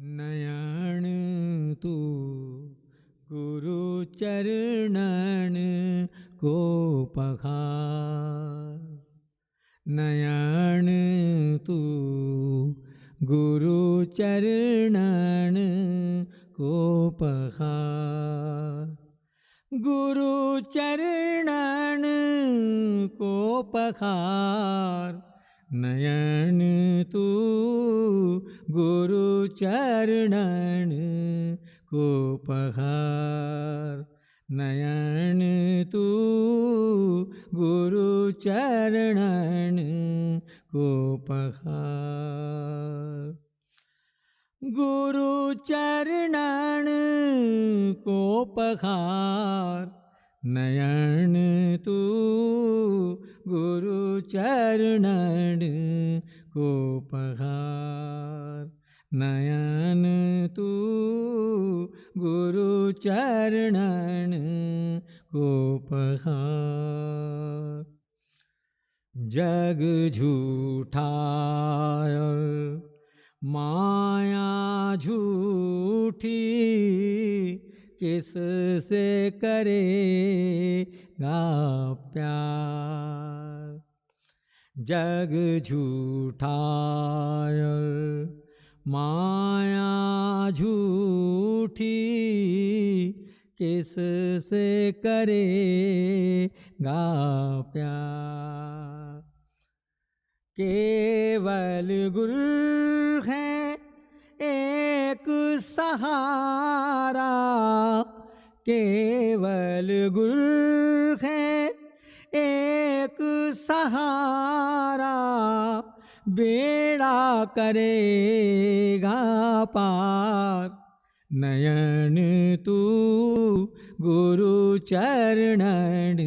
नयन तू गुरु चरणन को पखार। नयन तू गुरु चरणन को पखार। गुरु चरणन को पखार। नयन तू गुरु चरणन को पखार। नयन तू गुरु चरणन को पखार। गुरु चरणन को पखार। नयन तू गुरु चरणन को पखार। नयन तू गुरु चरणन को पखार। जग झूठा और माया झूठी किस से करेगा प्यार। जग झूठा और माया झूठी किस से करेगा प्यार। केवल गुरु है एक सहारा। केवल गुरु है एक सहारा। बेड़ा करेगा पार। नयन तू गुरु चरणन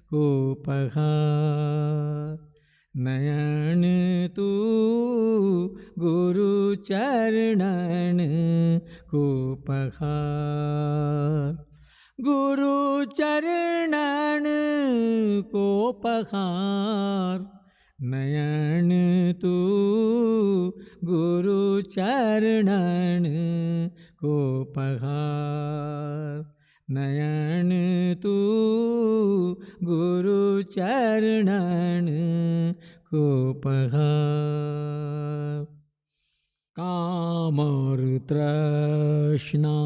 को पखार। नयन तू गुरु चरणन को पखार। गुरु चरणन को पखार। नयन तू गुरु चरणन को पखार। नयन तू गुरु चरणन को पखार। काम और तृष्णा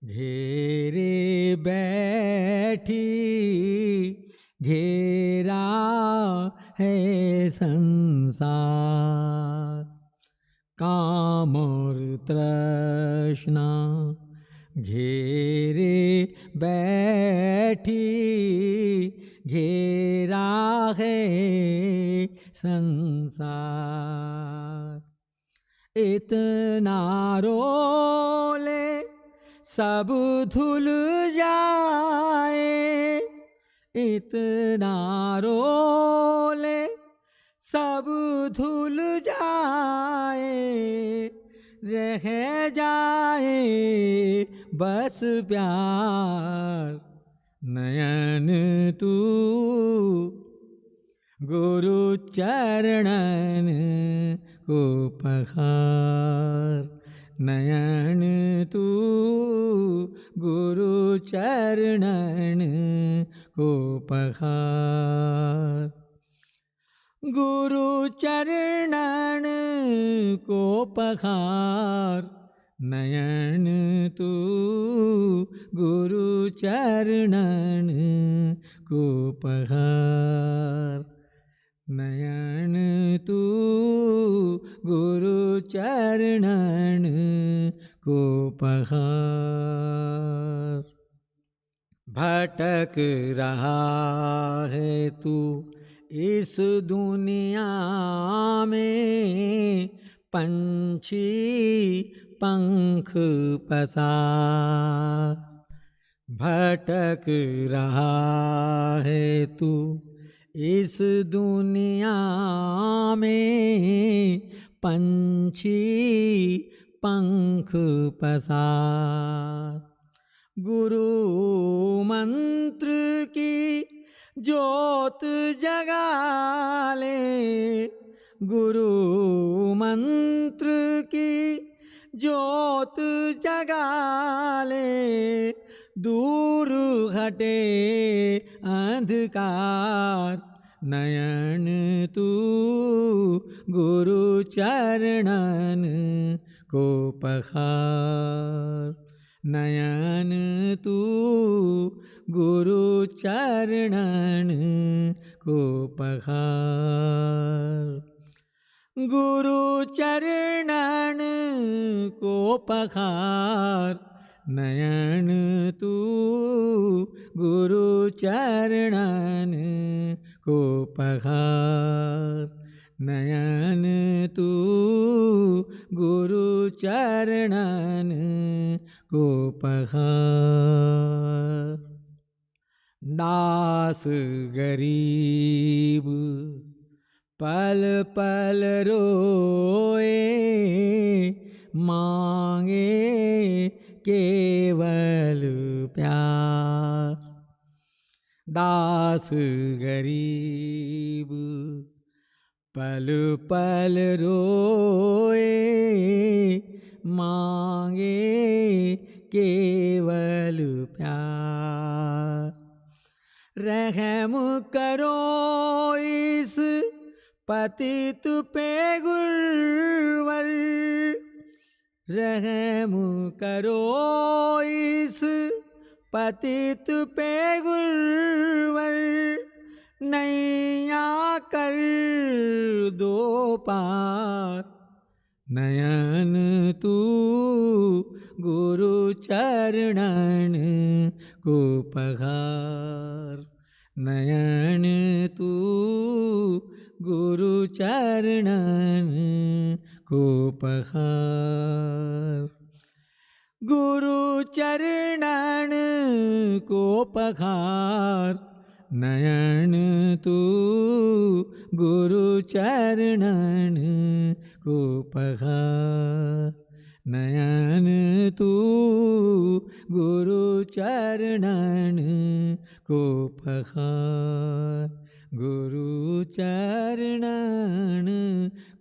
घेरे बैठी घेरा है संसार। काम और तृष्णा घेरे बैठी घेरा है संसार। इतना रोले सब धुल जाए। इतना रोले सब धुल जाए। रह जाए बस प्यार। नयन तू गुरु चरणन को पखार। नयन तू गुरु चरणन को पखार। गुरु चरणन को पखार। नयन तू गुरु चरणन को पखार। नयन तू गुरु चरणन को पखार। भटक रहा है तू इस दुनिया में। पंछी पंख पसार। भटक रहा है तू इस दुनिया में। पंछी पंख पसार। गुरु मंत्र की ज्योत जगा ले। गुरु मंत्र की ज्योत जगा ले, दूर हटे अंधकार। नयन तू गुरु चरणन को पखार, नयन तू गुरु चरणन को पखार। गुरु चरणन को पखार, नयन तू गुरु चरणन को पखार। नयन तू गुरु चरणन को पखार। दास गरीब पल पल रोए, मांगे केवल प्यार। दास गरीब पल पल रोए, मांगे केवल प्यार। रहम करो इस पतित पे गुरुवर, रहम करो इस पतित पे गुरुवर। नैया कर दो पार, नयन तू गुरु चरणन को पखार। नयन तू गुरु चरणन को पखार। गुरु चरणन को पखार, नयन तू गुरु चरणन को पखार। नयन तू गुरु चरणन को पखार। गुरु चरणन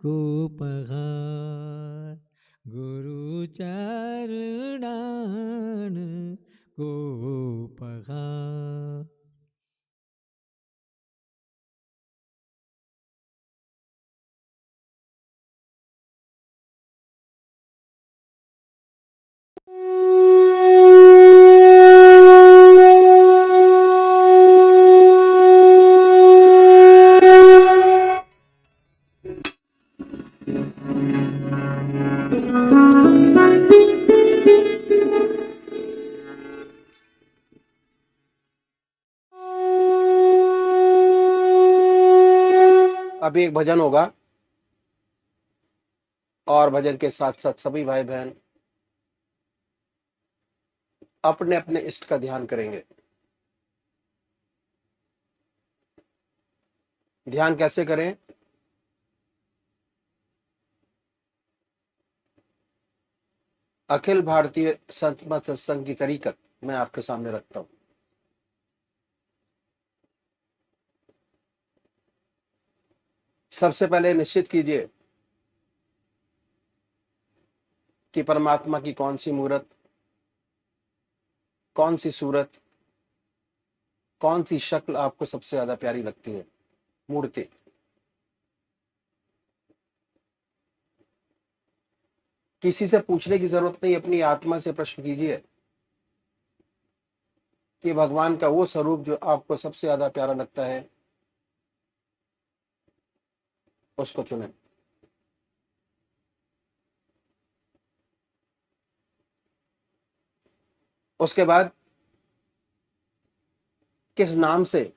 को पखार। गुरु चरणन को पखार। अभी एक भजन होगा और भजन के साथ साथ सभी भाई बहन अपने अपने इष्ट का ध्यान करेंगे। ध्यान कैसे करें? अखिल भारतीय संत मत सत्संग की तरीकत मैं आपके सामने रखता हूं। सबसे पहले निश्चित कीजिए कि परमात्मा की कौन सी मूर्त, कौन सी सूरत, कौन सी शक्ल आपको सबसे ज्यादा प्यारी लगती है। मूर्ति किसी से पूछने की जरूरत नहीं, अपनी आत्मा से प्रश्न कीजिए कि भगवान का वो स्वरूप जो आपको सबसे ज्यादा प्यारा लगता है उसको चुनें। उसके बाद किस नाम से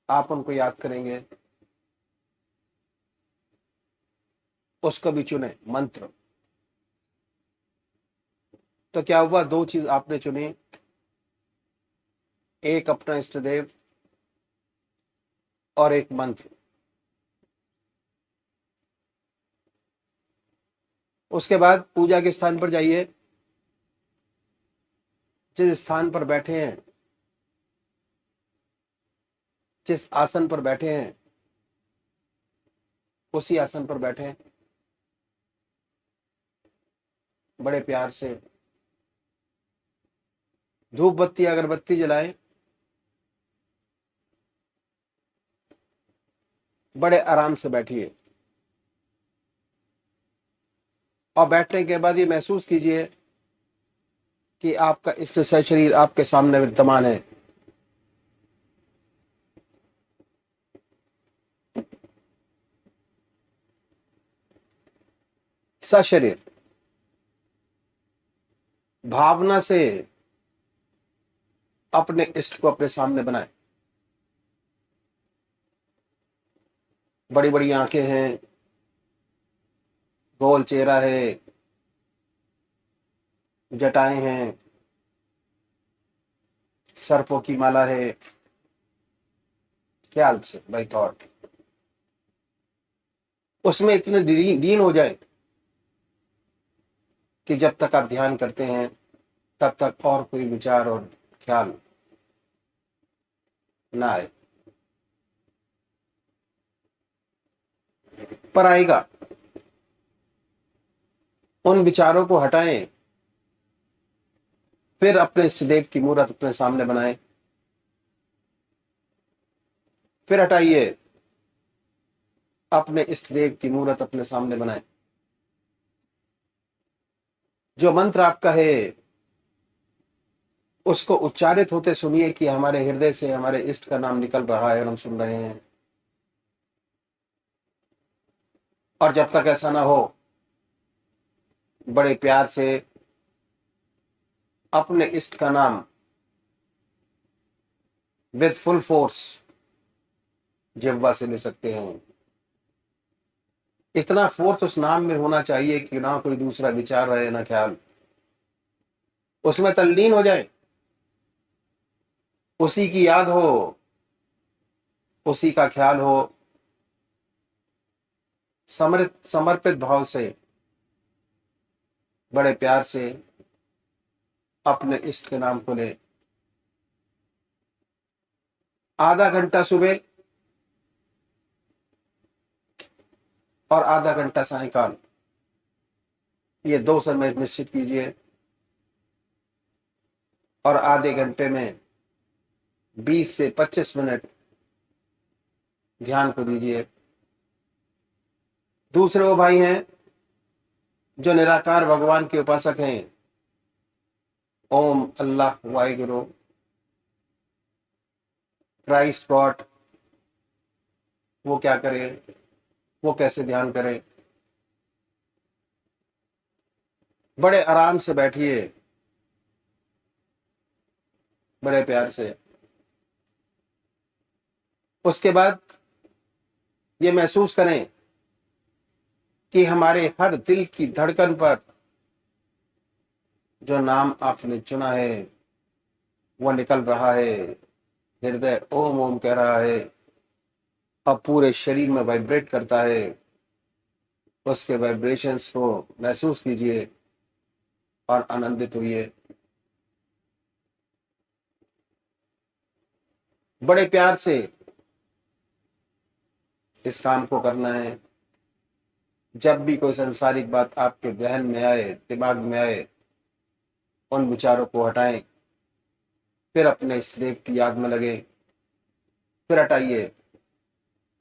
आप उनको याद करेंगे उसको भी चुने। मंत्र तो क्या हुआ, दो चीज आपने चुनी, एक अपना इष्ट देव और एक मंत्र। उसके बाद पूजा के स्थान पर जाइए, जिस स्थान पर बैठे हैं जिस आसन पर बैठे हैं उसी आसन पर बैठे, बड़े प्यार से धूप बत्ती अगरबत्ती जलाएं, बड़े आराम से बैठिए और बैठने के बाद ये महसूस कीजिए कि आपका इष्ट शरीर आपके सामने विद्यमान है। सशरीर भावना से अपने इष्ट को अपने सामने बनाए। बड़ी बड़ी आंखें हैं, गोल चेहरा है, जटाएं हैं, सर्पों की माला है। ख्याल से बाई थॉट उसमें इतने लीन हो जाए कि जब तक आप ध्यान करते हैं तब तक और कोई विचार और ख्याल ना आए, पर आएगा। उन विचारों को हटाएं, फिर अपने इष्ट देव की मूर्त अपने सामने बनाएं, फिर हटाइए, अपने इष्ट देव की मूर्त अपने सामने बनाएं। जो मंत्र आपका है उसको उच्चारित होते सुनिए कि हमारे हृदय से हमारे इष्ट का नाम निकल रहा है और हम सुन रहे हैं। और जब तक ऐसा ना हो, बड़े प्यार से अपने इष्ट का नाम विद फुल फोर्स जिह्वा से ले सकते हैं। इतना फोर्स उस नाम में होना चाहिए कि ना कोई दूसरा विचार रहे ना ख्याल, उसमें तल्लीन हो जाए, उसी की याद हो, उसी का ख्याल हो। समर्पित भाव से बड़े प्यार से अपने इष्ट के नाम को ले। आधा घंटा सुबह और आधा घंटा सायंकाल, ये 2 समय निश्चित कीजिए और आधे घंटे में 20 से 25 मिनट ध्यान को दीजिए। दूसरे वो भाई हैं जो निराकार भगवान के उपासक हैं, ओम अल्लाह वाहिगुरु क्राइस्ट गॉड, वो क्या करें, वो कैसे ध्यान करें। बड़े आराम से बैठिए, बड़े प्यार से। उसके बाद ये महसूस करें कि हमारे हर दिल की धड़कन पर जो नाम आपने चुना है वो निकल रहा है। हृदय ओम ओम कह रहा है और पूरे शरीर में वाइब्रेट करता है। उसके वाइब्रेशंस को महसूस कीजिए और आनंदित होइए। बड़े प्यार से इस काम को करना है। जब भी कोई सांसारिक बात आपके ध्यान में आए, दिमाग में आए, उन विचारों को हटाएं, फिर अपने इष्ट देव की याद में लगे, फिर हटाइए,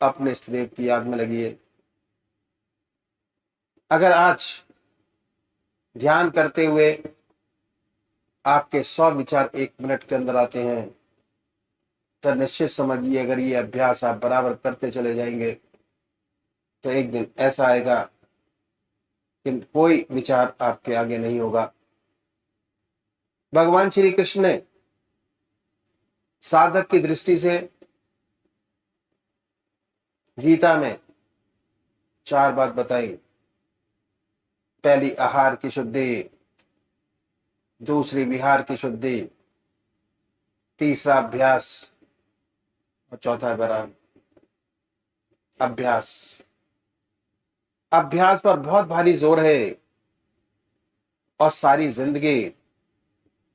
अपने इष्ट देव की याद में लगिए। अगर आज ध्यान करते हुए आपके 100 विचार 1 मिनट के अंदर आते हैं तो निश्चित समझिए, अगर ये अभ्यास आप बराबर करते चले जाएंगे तो एक दिन ऐसा आएगा कि कोई विचार आपके आगे नहीं होगा। भगवान श्री कृष्ण ने साधक की दृष्टि से गीता में 4 बात बताई। पहली आहार की शुद्धि, दूसरी विहार की शुद्धि, तीसरा अभ्यास और चौथा विराम। अभ्यास, अभ्यास पर बहुत भारी जोर है और सारी जिंदगी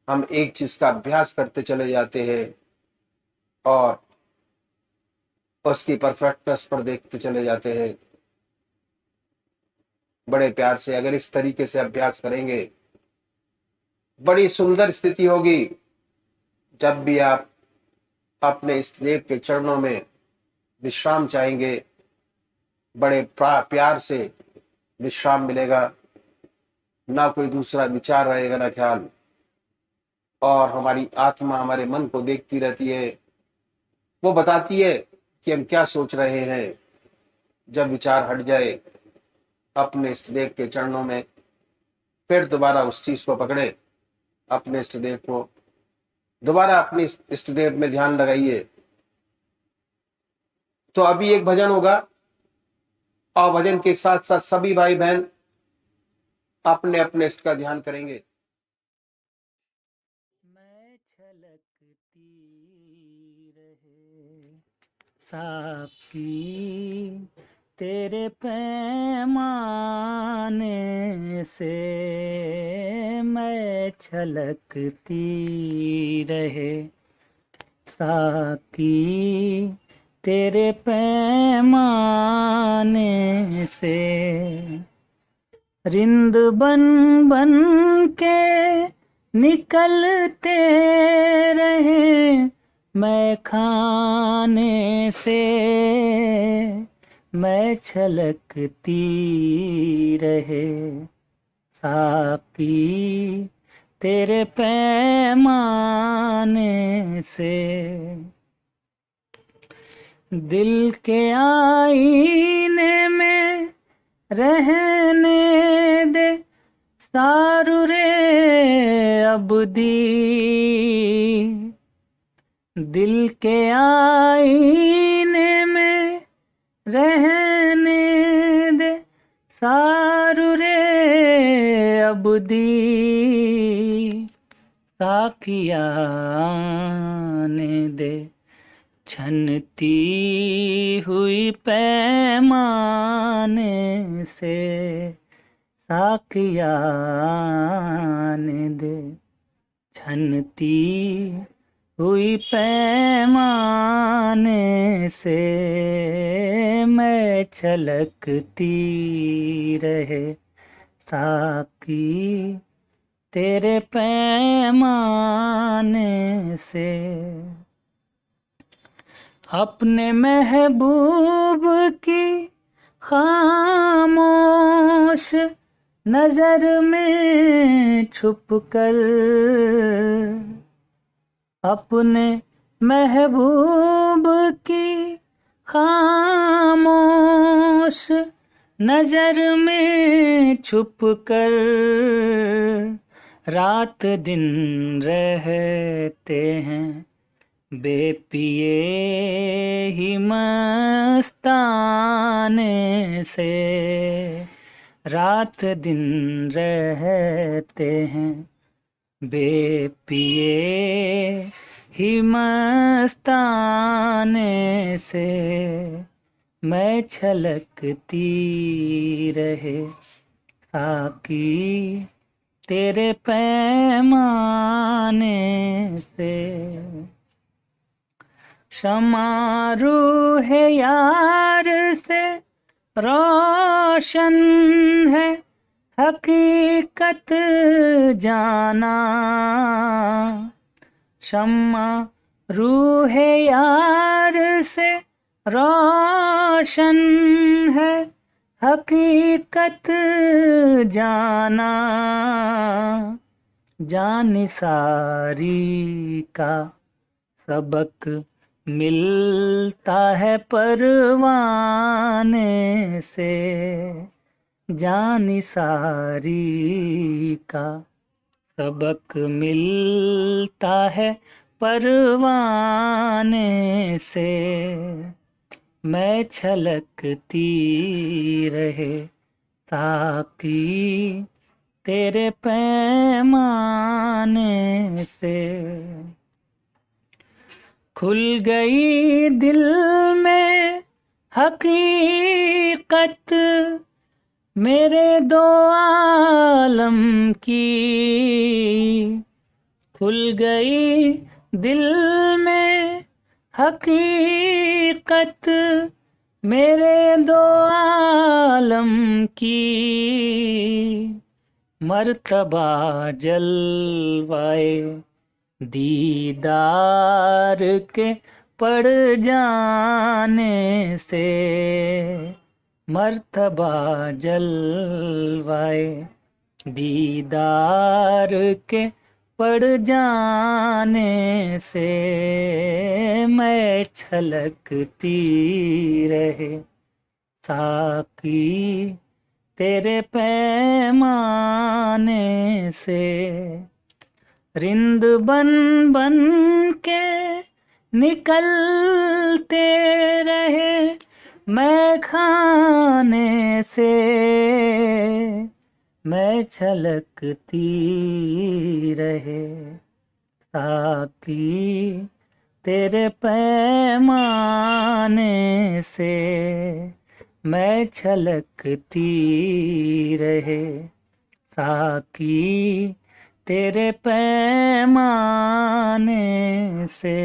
हम एक चीज का अभ्यास करते चले जाते हैं और उसकी परफेक्टनेस पर देखते चले जाते हैं। बड़े प्यार से अगर इस तरीके से अभ्यास करेंगे, बड़ी सुंदर स्थिति होगी। जब भी आप अपने इष्ट देव के चरणों में विश्राम चाहेंगे, बड़े प्यार से विश्राम मिलेगा। ना कोई दूसरा विचार रहेगा, ना ख्याल, और हमारी आत्मा हमारे मन को देखती रहती है। वो बताती है कि हम क्या सोच रहे हैं। जब विचार हट जाए, अपने इष्ट देव के चरणों में फिर दोबारा उस चीज को पकड़े, अपने इष्ट देव को दोबारा अपने इष्ट देव में ध्यान लगाइए। तो अभी एक भजन होगा, और भजन के साथ साथ सभी भाई बहन अपने अपने इष्ट का ध्यान करेंगे। मैं छलकती रहे साकी तेरे पैमाने से, मैं छलकती रहे साकी तेरे पैमाने से। रिंद बन बन के निकलते रहे मैं खाने से, मैं छलकती रहे साकी तेरे पैमाने से। दिल के आईने में रहने दे सारू रे अबदी, दिल के आईने में रहने दे सारू रे अबदी, साखिया आने दे छनती हुई पैमाने से, साखिया आने दे छनती हुई पैमाने से, मैं छलकती रहे साकी तेरे पैमाने से। अपने महबूब की खामोश नजर में छुप कर, अपने महबूब की खामोश नजर में छुप कर, रात दिन रहते हैं बेपिए ही मस्ताने से, रात दिन रहते हैं बेपिए ही मस्ताने से, मैं छलकती रहे साकी तेरे पैमाने से। शमारू है यार से रोशन है हकीकत जाना, शम्मा रूह यार से रोशन है हकीकत जाना, जानिसारी का सबक मिलता है परवाने से, जानिसारी का सबक मिलता है परवाने से, मैं छलकती रहे साकी तेरे पैमाने से। खुल गई दिल में हकीकत मेरे दो आलम की, खुल गई दिल में हकीकत मेरे दो आलम की, मर्तबा जलवाए दीदार के पड़ जाने से, मर्तबा जलवाए दीदार के पड़ जाने से, मैं छलकती रहे साकी तेरे पैमाने से, रिंद बन बन के निकलते रहे मैं खाने से, मैं छलकती रहे साकी तेरे पैमाने से, मैं छलकती रहे साकी तेरे पैमाने से।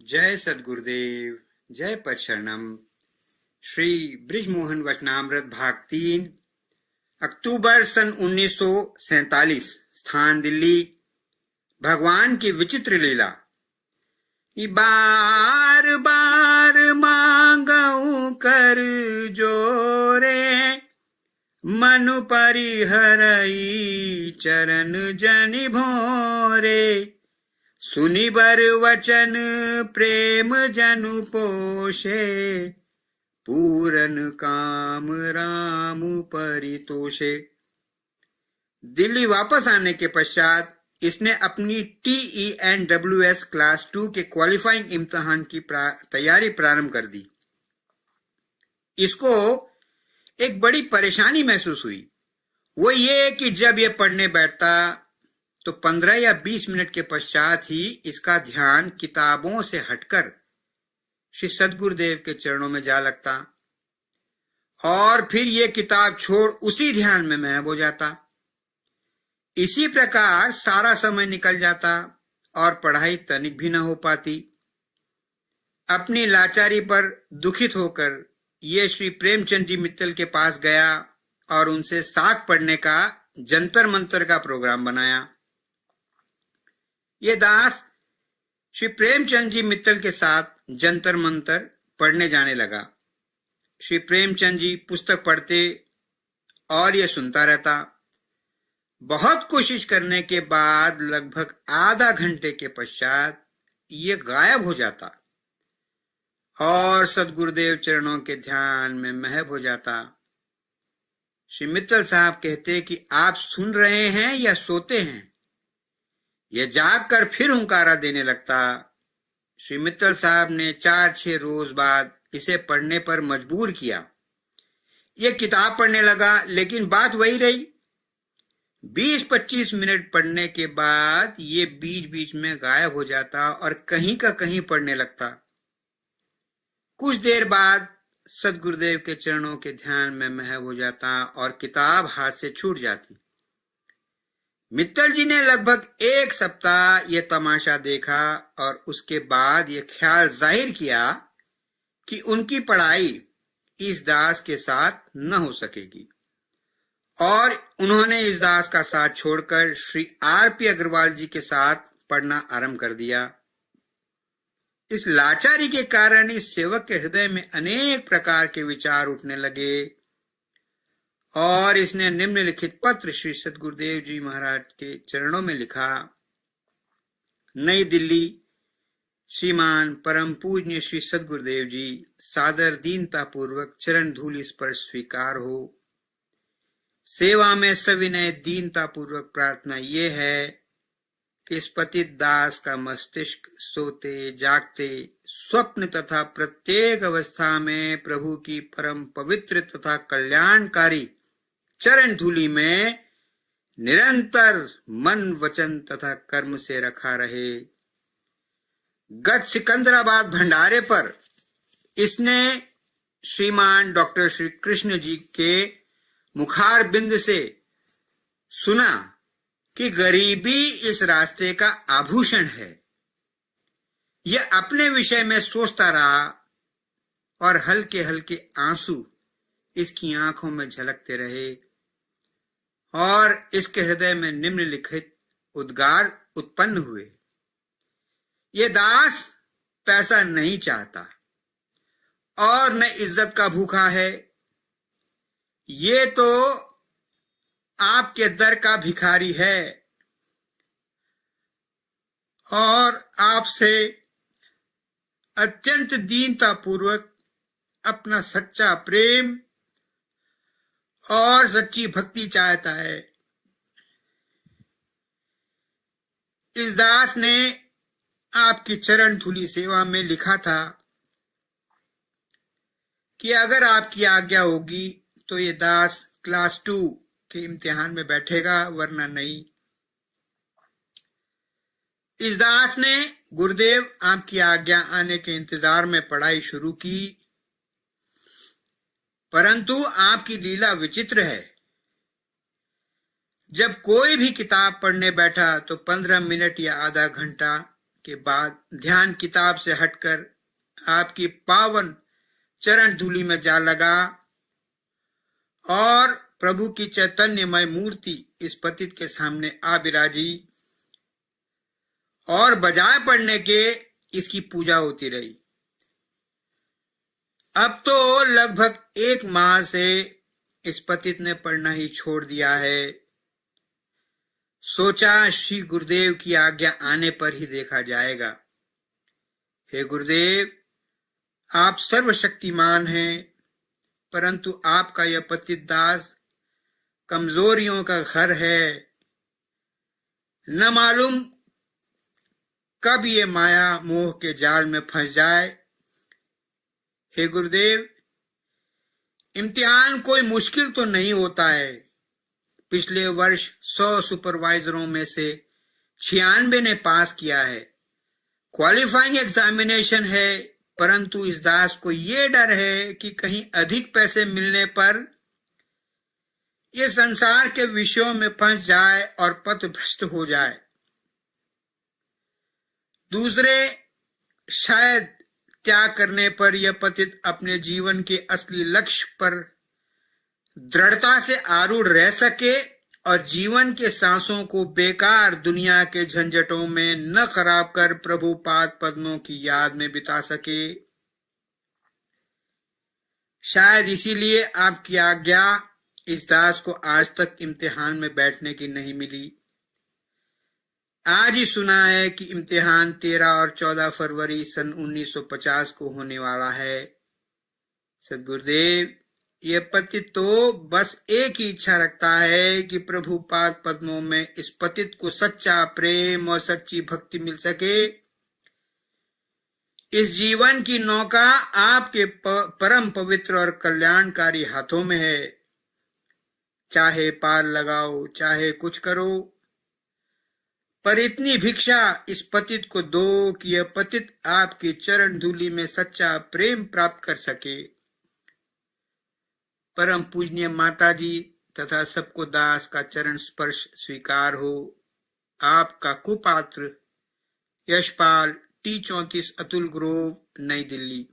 जय सद्गुरुदेव, जय परशरणम। श्री बृजमोहन वचनामृत भाग 3, अक्टूबर सन 1947, स्थान दिल्ली। भगवान की विचित्र लीला। बार बार मांगऊ कर जोरे, मनु परिहरई चरण जनि भोरे। सुनि बर वचन प्रेम जनु पोषे, पूरन काम राम परितोषे। दिल्ली वापस आने के पश्चात इसने अपनी TENWS क्लास 2 के क्वालिफाइंग इम्तिहान की तैयारी प्रारंभ कर दी। इसको एक बड़ी परेशानी महसूस हुई। वो ये कि जब ये पढ़ने बैठता तो 15 या 20 मिनट के पश्चात ही इसका ध्यान किताबों से हटकर श्री सद्गुरुदेव के चरणों में जा लगता और फिर ये किताब छोड़ उसी ध्यान में महव हो जाता। इसी प्रकार सारा समय निकल जाता और पढ़ाई तनिक भी न हो पाती। अपनी लाचारी पर दुखित होकर ये श्री प्रेमचंद जी मित्तल के पास गया और उनसे साख पढ़ने का जंतर मंतर का प्रोग्राम बनाया। ये दास श्री प्रेमचंद जी मित्तल के साथ जंतर मंतर पढ़ने जाने लगा। श्री प्रेमचंद जी पुस्तक पढ़ते और ये सुनता रहता। बहुत कोशिश करने के बाद लगभग आधा घंटे के पश्चात ये गायब हो जाता और सद्गुरुदेव चरणों के ध्यान में महव हो जाता। श्री मित्तल साहब कहते कि आप सुन रहे हैं या सोते हैं? यह जागकर फिर हुंकारा देने लगता। श्री मित्तल साहब ने 4-6 रोज बाद इसे पढ़ने पर मजबूर किया। यह किताब पढ़ने लगा, लेकिन बात वही रही। 20-25 मिनट पढ़ने के बाद ये बीच बीच में गायब हो जाता और कहीं का कहीं पढ़ने लगता। कुछ देर बाद सद्गुरुदेव के चरणों के ध्यान में महव हो जाता और किताब हाथ से छूट जाती। मित्तल जी ने लगभग 1 सप्ताह ये तमाशा देखा और उसके बाद ये ख्याल जाहिर किया कि उनकी पढ़ाई इस दास के साथ न हो सकेगी और उन्होंने इस दास का साथ छोड़कर श्री RP अग्रवाल जी के साथ पढ़ना आरंभ कर दिया। इस लाचारी के कारण इस सेवक के हृदय में अनेक प्रकार के विचार उठने लगे और इसने निम्नलिखित पत्र श्री सद्गुरुदेव जी महाराज के चरणों में लिखा। नई दिल्ली, श्रीमान परम पूज्य श्री सद्गुरुदेव जी, सादर दीनता पूर्वक चरण धूलि स्पर्श स्वीकार हो। सेवा में सविनय दीनता पूर्वक प्रार्थना ये है कि इस पतित दास का मस्तिष्क सोते जागते स्वप्न तथा प्रत्येक अवस्था में प्रभु की परम पवित्र तथा कल्याणकारी चरण धूलि में निरंतर मन वचन तथा कर्म से रखा रहे। गत सिकंदराबाद भंडारे पर इसने श्रीमान डॉक्टर श्री कृष्ण जी के मुखार बिंद से सुना कि गरीबी इस रास्ते का आभूषण है। यह अपने विषय में सोचता रहा और हल्के हल्के आंसू इसकी आंखों में झलकते रहे और इसके हृदय में निम्नलिखित उद्गार उत्पन्न हुए। ये दास पैसा नहीं चाहता और न इज्जत का भूखा है। ये तो आपके दर का भिखारी है और आपसे अत्यंत दीनता पूर्वक अपना सच्चा प्रेम और सच्ची भक्ति चाहता है। इस दास ने आपकी चरण धूलि सेवा में लिखा था कि अगर आपकी आज्ञा होगी तो ये दास क्लास 2 के इम्तिहान में बैठेगा, वरना नहीं। इस दास ने गुरुदेव आपकी आज्ञा आने के इंतजार में पढ़ाई शुरू की, परंतु आपकी लीला विचित्र है। जब कोई भी किताब पढ़ने बैठा तो 15 मिनट या आधा घंटा के बाद ध्यान किताब से हटकर आपकी पावन चरण धूलि में जा लगा और प्रभु की चैतन्यमय मूर्ति इस पतित के सामने आ विराजी और बजाय पढ़ने के इसकी पूजा होती रही। अब तो लगभग 1 माह से इस पतित ने पढ़ना ही छोड़ दिया है। सोचा श्री गुरुदेव की आज्ञा आने पर ही देखा जाएगा। हे गुरुदेव, आप सर्वशक्तिमान हैं, परंतु आपका यह पतित दास कमजोरियों का घर है। न मालूम कब ये माया मोह के जाल में फंस जाए। हे गुरुदेव, इम्तिहान कोई मुश्किल तो नहीं होता है। पिछले वर्ष 100 सुपरवाइजरों में से 96 ने पास किया है। क्वालिफाइंग एग्जामिनेशन है, परंतु इस दास को ये डर है कि कहीं अधिक पैसे मिलने पर ये संसार के विषयों में फंस जाए और पथभ्रष्ट हो जाए। दूसरे शायद त्याग करने पर यह पतित अपने जीवन के असली लक्ष्य पर दृढ़ता से आरूढ़ रह सके और जीवन के सांसों को बेकार दुनिया के झंझटों में न खराब कर प्रभु पाद पद्मों की याद में बिता सके। शायद इसीलिए आपकी आज्ञा इस दास को आज तक इम्तिहान में बैठने की नहीं मिली। आज ही सुना है कि इम्तिहान 13 और 14 फरवरी सन 1950 को होने वाला है। सद्गुरुदेव, ये पतित तो बस एक ही इच्छा रखता है कि प्रभु पाद पद्मों में इस पतित को सच्चा प्रेम और सच्ची भक्ति मिल सके। इस जीवन की नौका आपके परम पवित्र और कल्याणकारी हाथों में है। चाहे पार लगाओ, चाहे कुछ करो, पर इतनी भिक्षा इस पतित को दो कि यह पतित आपकी चरण धूलि में सच्चा प्रेम प्राप्त कर सके। परम पूजनीय माता जी तथा सबको दास का चरण स्पर्श स्वीकार हो। आपका कुपात्र यशपाल, T34 अतुल ग्रोव, नई दिल्ली।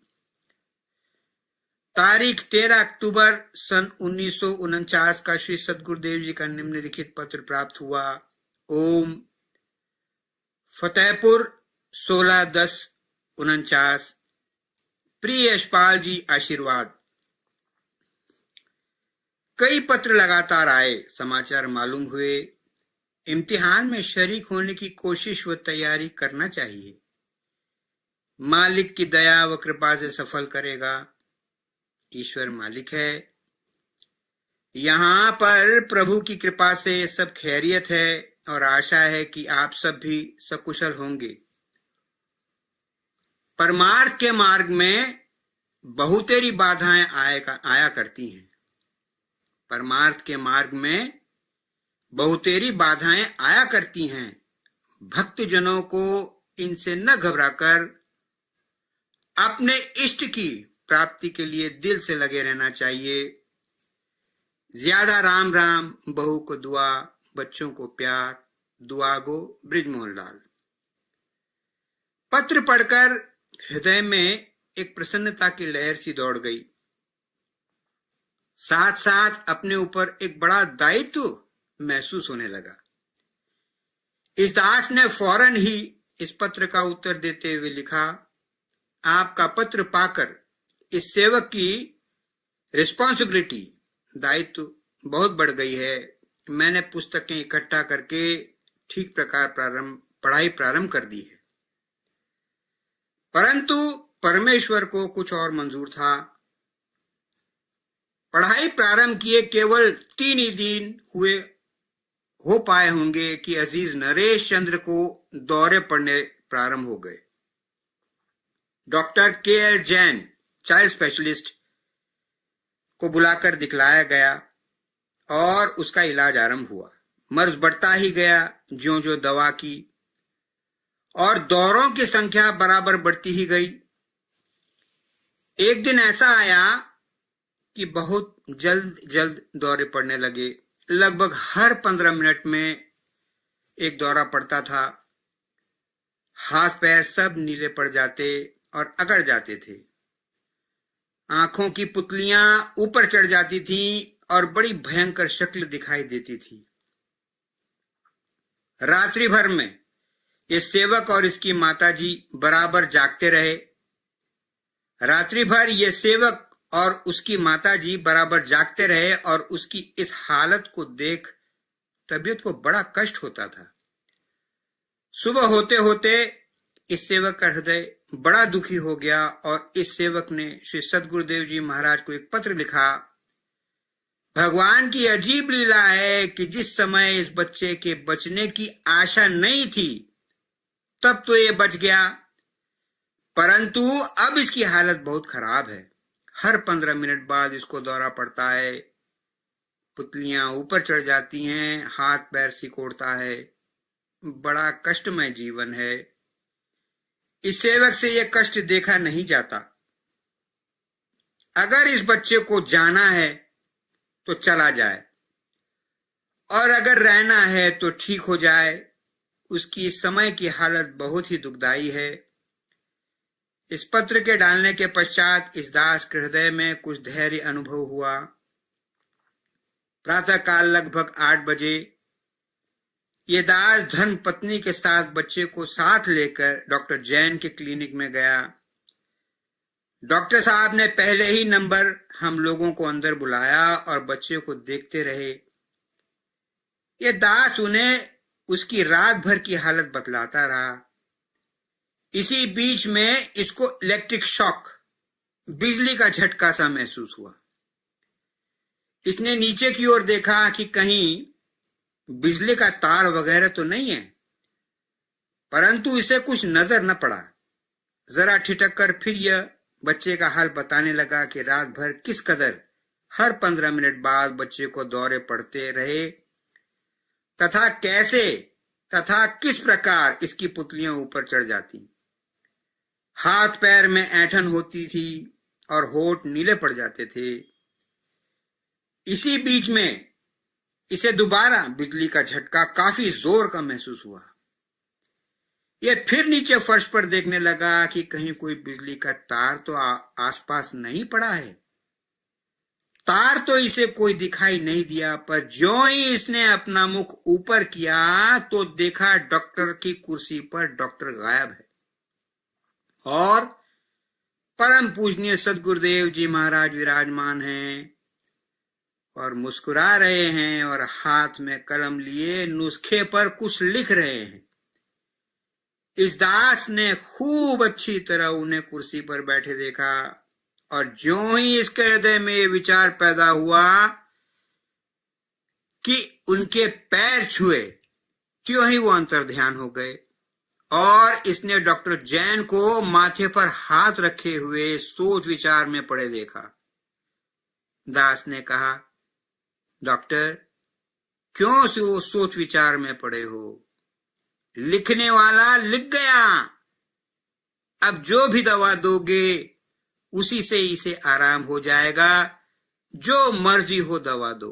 तारीख 13 अक्टूबर सन 1949 का श्री सद्गुरुदेव जी का निम्नलिखित पत्र प्राप्त हुआ। ओम फतेहपुर 16/10/49। प्रिय यशपाल जी, आशीर्वाद। कई पत्र लगातार आए, समाचार मालूम हुए। इम्तिहान में शरीक होने की कोशिश व तैयारी करना चाहिए। मालिक की दया व कृपा से सफल करेगा। ईश्वर मालिक है। यहाँ पर प्रभु की कृपा से सब खैरियत है और आशा है कि आप सब भी सकुशल होंगे। परमार्थ के मार्ग में बहुतेरी बाधाएं आया करती हैं। परमार्थ के मार्ग में बहुतेरी बाधाएं आया करती हैं। भक्तजनों को इनसे न घबराकर अपने इष्ट की प्राप्ति के लिए दिल से लगे रहना चाहिए। ज्यादा राम राम, बहू को दुआ, बच्चों को प्यार। दुआ गो, ब्रिजमोहन लाल। पत्र पढ़कर हृदय में एक प्रसन्नता की लहर सी दौड़ गई। साथ साथ अपने ऊपर एक बड़ा दायित्व महसूस होने लगा। इस दास ने फौरन ही इस पत्र का उत्तर देते हुए लिखा, आपका पत्र पाकर इस सेवक की रिस्पॉन्सिबिलिटी, दायित्व बहुत बढ़ गई है। मैंने पुस्तकें इकट्ठा करके ठीक प्रकार पढ़ाई प्रारंभ कर दी है। परंतु परमेश्वर को कुछ और मंजूर था। पढ़ाई प्रारंभ किए केवल 3 ही दिन हो पाए होंगे कि अजीज नरेश चंद्र को दौरे पड़ने प्रारंभ हो गए। Doctor KL Jain, child specialist, को बुलाकर दिखलाया गया और उसका इलाज आरंभ हुआ। मर्ज बढ़ता ही गया ज्यों ज्यों दवा की, और दौरों की संख्या बराबर बढ़ती ही गई। एक दिन ऐसा आया कि बहुत जल्द दौरे पड़ने लगे। लगभग हर 15 मिनट में एक दौरा पड़ता था। हाथ पैर सब नीले पड़ जाते और अकड़ जाते थे। आंखों की पुतलियां ऊपर चढ़ जाती थीं और बड़ी भयंकर शक्ल दिखाई देती थी। रात्रि भर में ये सेवक और इसकी माताजी बराबर जागते रहे। रात्रि भर ये सेवक और उसकी माताजी बराबर जागते रहे और उसकी इस हालत को देख तबीयत को बड़ा कष्ट होता था। सुबह होते होते इस सेवक का हृदय बड़ा दुखी हो गया और इस सेवक ने श्री सद्गुरुदेव जी महाराज को एक पत्र लिखा। भगवान की अजीब लीला है कि जिस समय इस बच्चे के बचने की आशा नहीं थी तब तो ये बच गया, परंतु अब इसकी हालत बहुत खराब है। हर 15 मिनट बाद इसको दौरा पड़ता है, पुतलियां ऊपर चढ़ जाती हैं, हाथ पैर सिकोड़ता है। बड़ा कष्टमय जीवन है। इस सेवक से यह कष्ट देखा नहीं जाता। अगर इस बच्चे को जाना है तो चला जाए और अगर रहना है तो ठीक हो जाए। उसकी इस समय की हालत बहुत ही दुखदाई है। इस पत्र के डालने के पश्चात इस दास के हृदय में कुछ धैर्य अनुभव हुआ। प्रातः काल लगभग 8 बजे ये दास धर्म पत्नी के साथ बच्चे को साथ लेकर डॉक्टर जैन के क्लिनिक में गया। डॉक्टर साहब ने पहले ही नंबर हम लोगों को अंदर बुलाया और बच्चे को देखते रहे। ये दास उन्हें उसकी रात भर की हालत बतलाता रहा। इसी बीच में इसको इलेक्ट्रिक शॉक, बिजली का झटका सा महसूस हुआ। इसने नीचे की ओर देखा कि कहीं बिजली का तार वगैरह तो नहीं है, परंतु इसे कुछ नजर न पड़ा। जरा ठिठक कर फिर यह बच्चे का हाल बताने लगा कि रात भर किस कदर हर 15 मिनट बाद बच्चे को दौरे पड़ते रहे तथा कैसे तथा किस प्रकार इसकी पुतलियां ऊपर चढ़ जाती, हाथ पैर में ऐंठन होती थी और होठ नीले पड़ जाते थे। इसी बीच में इसे दोबारा बिजली का झटका काफी जोर का महसूस हुआ। यह फिर नीचे फर्श पर देखने लगा कि कहीं कोई बिजली का तार तो आसपास नहीं पड़ा है। तार तो इसे कोई दिखाई नहीं दिया, पर ज्यों ही इसने अपना मुख ऊपर किया तो देखा डॉक्टर की कुर्सी पर डॉक्टर गायब है और परम पूजनीय सद्गुरुदेव जी महाराज विराजमान हैं और मुस्कुरा रहे हैं और हाथ में कलम लिए नुस्खे पर कुछ लिख रहे हैं। इस दास ने खूब अच्छी तरह उन्हें कुर्सी पर बैठे देखा और ज्यों ही इसके हृदय में ये विचार पैदा हुआ कि उनके पैर छुए, त्यों ही वो अंतर्ध्यान हो गए और इसने डॉक्टर जैन को माथे पर हाथ रखे हुए सोच विचार में पड़े देखा। दास ने कहा, डॉक्टर, क्यों सोच विचार में पड़े हो? लिखने वाला लिख गया, अब जो भी दवा दोगे उसी से इसे आराम हो जाएगा, जो मर्जी हो दवा दो।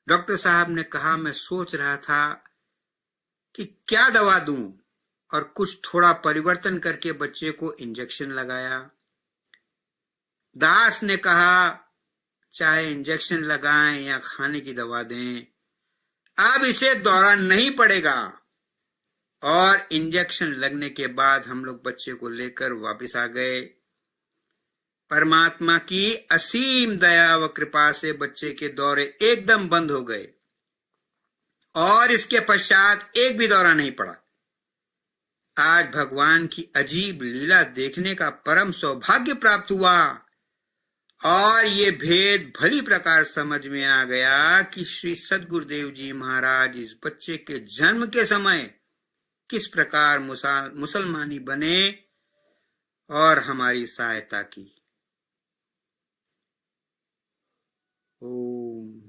डॉक्टर साहब ने कहा, मैं सोच रहा था कि क्या दवा दूं और कुछ थोड़ा परिवर्तन करके बच्चे को इंजेक्शन लगाया। दास ने कहा, चाहे इंजेक्शन लगाएं या खाने की दवा दें, अब इसे दौरा नहीं पड़ेगा। और इंजेक्शन लगने के बाद हम लोग बच्चे को लेकर वापस आ गए। परमात्मा की असीम दया व कृपा से बच्चे के दौरे एकदम बंद हो गए और इसके पश्चात एक भी दौरा नहीं पड़ा। आज भगवान की अजीब लीला देखने का परम सौभाग्य प्राप्त हुआ और ये भेद भली प्रकार समझ में आ गया कि श्री सद्गुरुदेव जी महाराज इस बच्चे के जन्म के समय किस प्रकार मुसलमानी बने और हमारी सहायता की। ओम।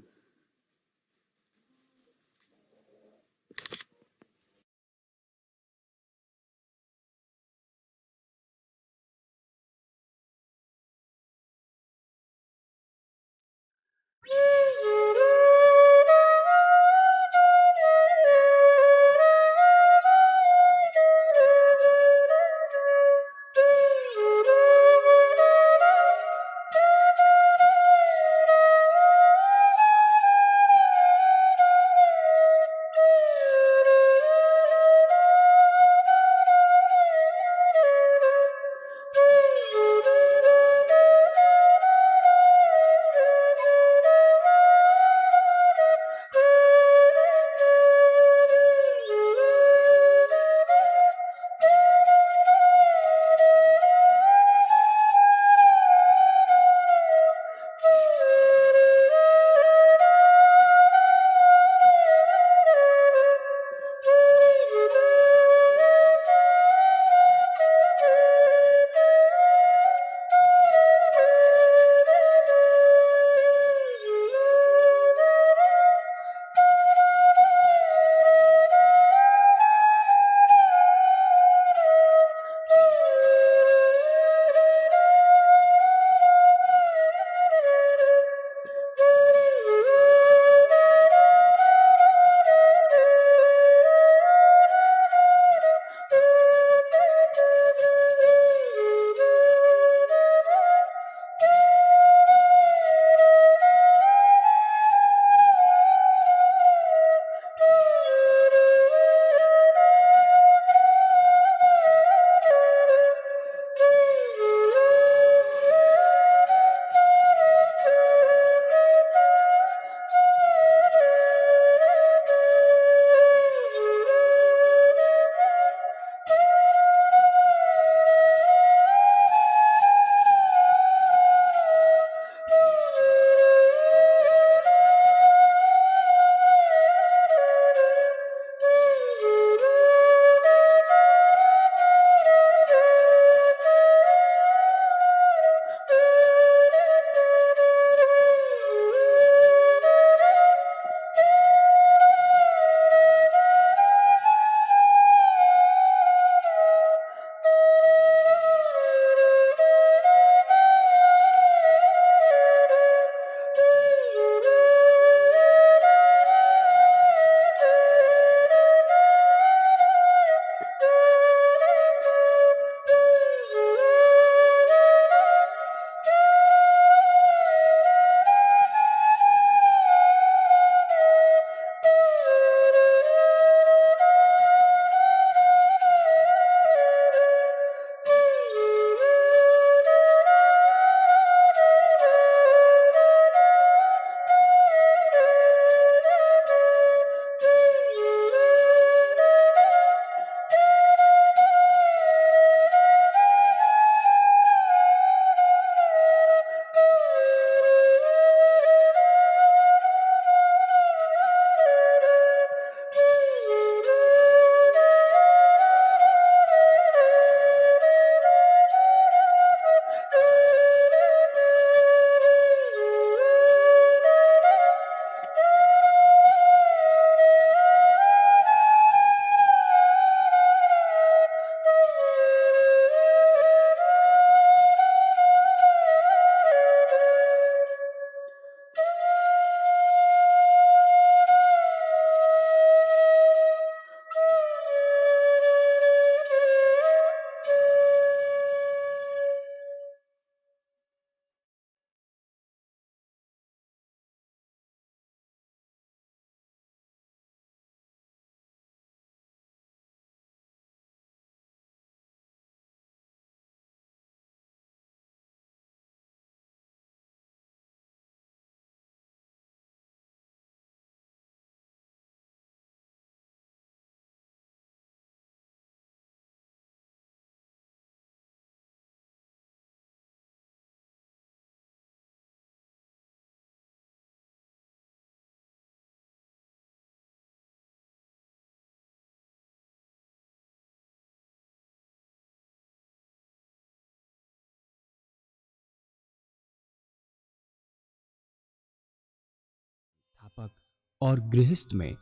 संस्थापक और गृहस्थ में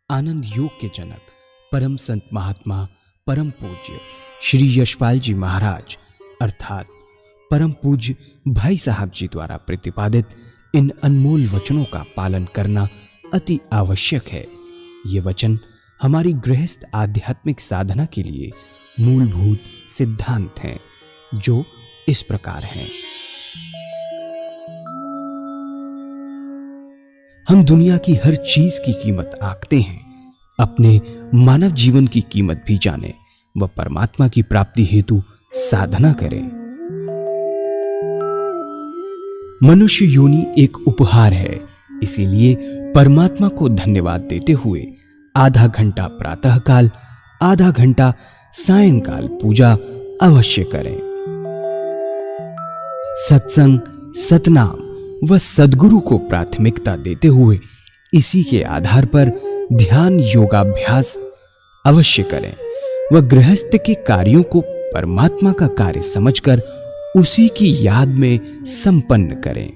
आनंद योग के जनक परम संत महात्मा परम पूज्य श्री यशपाल जी महाराज अर्थात परम पूज्य भाई साहब जी द्वारा प्रतिपादित इन अनमोल वचनों का पालन करना अति आवश्यक है। ये वचन हमारी गृहस्थ आध्यात्मिक साधना के लिए मूलभूत सिद्धांत हैं, जो इस प्रकार हैं। हम दुनिया की हर चीज की कीमत आंकते हैं, अपने मानव जीवन की कीमत भी जाने व परमात्मा की प्राप्ति हेतु साधना करें। मनुष्य योनि एक उपहार है, इसीलिए परमात्मा को धन्यवाद देते हुए आधा घंटा प्रातःकाल, आधा घंटा सायंकाल पूजा अवश्य करें। सत्संग, सतनाम व सद्गुरु को प्राथमिकता देते हुए इसी के आधार पर ध्यान योगाभ्यास अवश्य करें व गृहस्थ के कार्यों को परमात्मा का कार्य समझकर उसी की याद में संपन्न करें।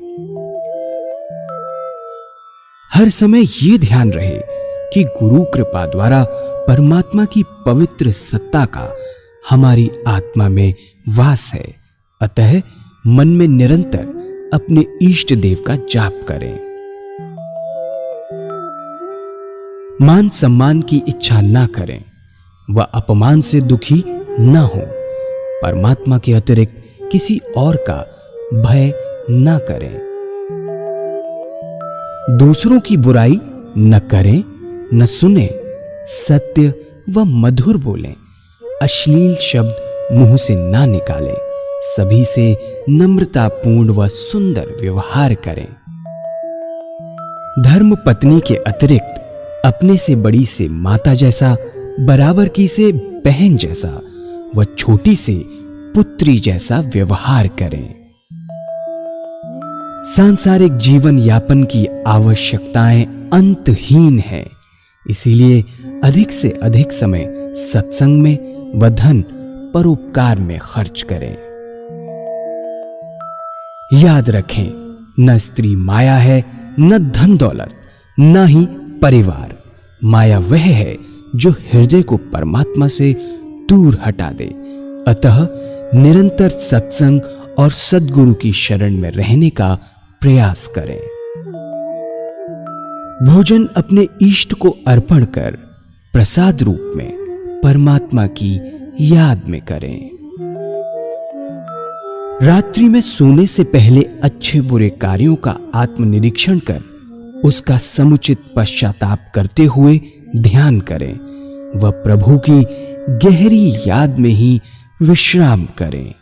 हर समय ये ध्यान रहे कि गुरु कृपा द्वारा परमात्मा की पवित्र सत्ता का हमारी आत्मा में वास है, अतः मन में निरंतर अपने इष्ट देव का जाप करें। मान सम्मान की इच्छा ना करें व अपमान से दुखी ना हो। परमात्मा के अतिरिक्त किसी और का भय ना करें। दूसरों की बुराई न करें, न सुने, सत्य व मधुर बोलें, अश्लील शब्द मुंह से ना निकालें, सभी से नम्रतापूर्ण व सुंदर व्यवहार करें। धर्म पत्नी के अतिरिक्त अपने से बड़ी से माता जैसा, बराबर की से बहन जैसा व छोटी से पुत्री जैसा व्यवहार करें। सांसारिक जीवन यापन की आवश्यकताएं अंतहीन है, इसीलिए अधिक से अधिक समय सत्संग में व धन परोपकार में खर्च करें। याद रखें, न स्त्री माया है, न धन दौलत, न ही परिवार। माया वह है जो हृदय को परमात्मा से दूर हटा दे। अतः निरंतर सत्संग और सद्गुरु की शरण में रहने का प्रयास करें। भोजन अपने इष्ट को अर्पण कर प्रसाद रूप में परमात्मा की याद में करें। रात्रि में सोने से पहले अच्छे बुरे कार्यों का आत्मनिरीक्षण कर उसका समुचित पश्चाताप करते हुए ध्यान करें व प्रभु की गहरी याद में ही विश्राम करें।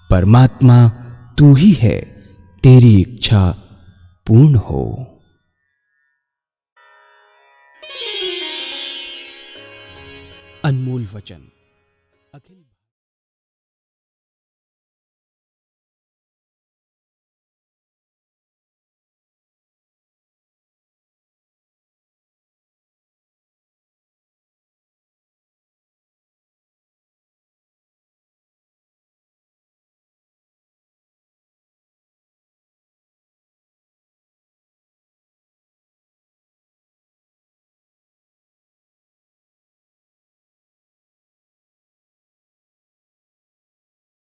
परमात्मा तू ही है, तेरी इच्छा पूर्ण हो। अनमोल वचन अखिल